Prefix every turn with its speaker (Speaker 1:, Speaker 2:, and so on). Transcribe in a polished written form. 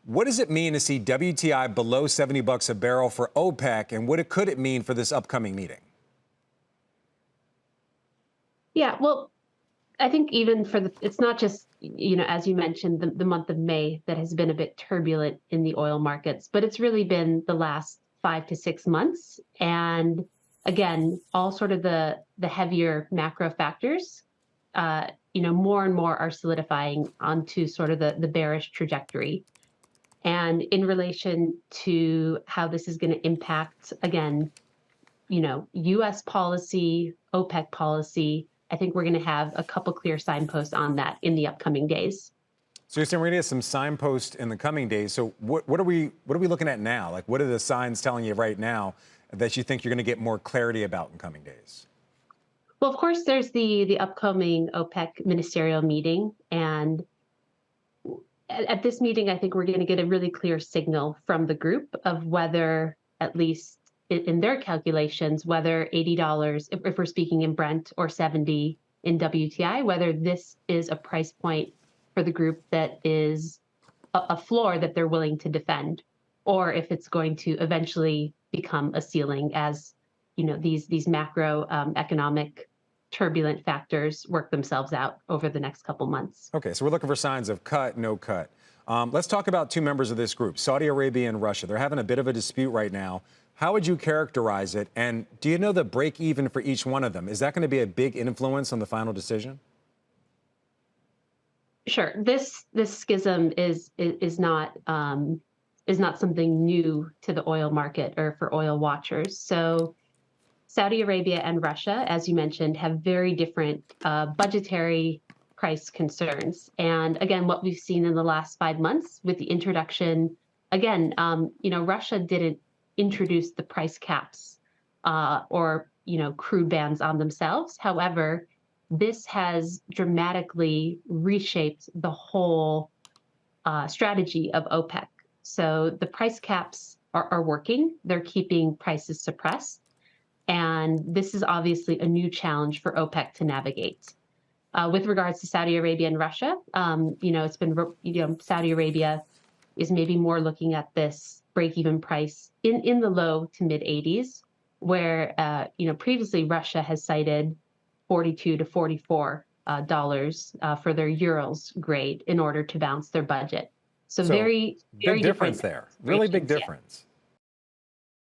Speaker 1: What does it mean to see WTI below 70 bucks a barrel for OPEC, and could it mean for this upcoming meeting?
Speaker 2: Yeah, well, I think even for it's not just, as you mentioned, the month of May that has been a bit turbulent in the oil markets, but it's really been the last 5 to 6 months. And again, all sort of the heavier macro factors, more and more are solidifying onto sort of the bearish trajectory. And in relation to how this is going to impact, again, U.S. policy, OPEC policy, I think we're going to have a couple clear signposts on that in the upcoming days.
Speaker 1: So you're saying we're going to get some signposts in the coming days. So what are we looking at now? Like, what are the signs telling you right now that you think you're going to get more clarity about in coming days?
Speaker 2: Well, of course, there's the upcoming OPEC ministerial meeting. And at this meeting, I think we're going to get a really clear signal from the group of whether, at least in their calculations, whether $80, if we're speaking in Brent, or 70 in WTI, whether this is a price point for the group that is a floor that they're willing to defend, or if it's going to eventually become a ceiling as these macro economic turbulent factors work themselves out over the next couple months.
Speaker 1: Okay, so we're looking for signs of cut, no cut. Let's talk about two members of this group, Saudi Arabia and Russia. They're having a bit of a dispute right now. How would you characterize it? And do you know the break even for each one of them? Is that going to be a big influence on the final decision?
Speaker 2: Sure. This schism is not something new to the oil market or for oil watchers. So Saudi Arabia and Russia, as you mentioned, have very different budgetary price concerns. And again, what we've seen in the last 5 months with the introduction, again, Russia didn't introduce the price caps or crude bans on themselves. However, this has dramatically reshaped the whole strategy of OPEC. So the price caps are working. They're keeping prices suppressed. And this is obviously a new challenge for OPEC to navigate. With regards to Saudi Arabia and Russia, it's been, Saudi Arabia is maybe more looking at this break-even price in the low to mid 80s, where, previously Russia has cited $42 to $44 for their Urals grade in order to balance their budget. So very
Speaker 1: big difference there. Really big difference.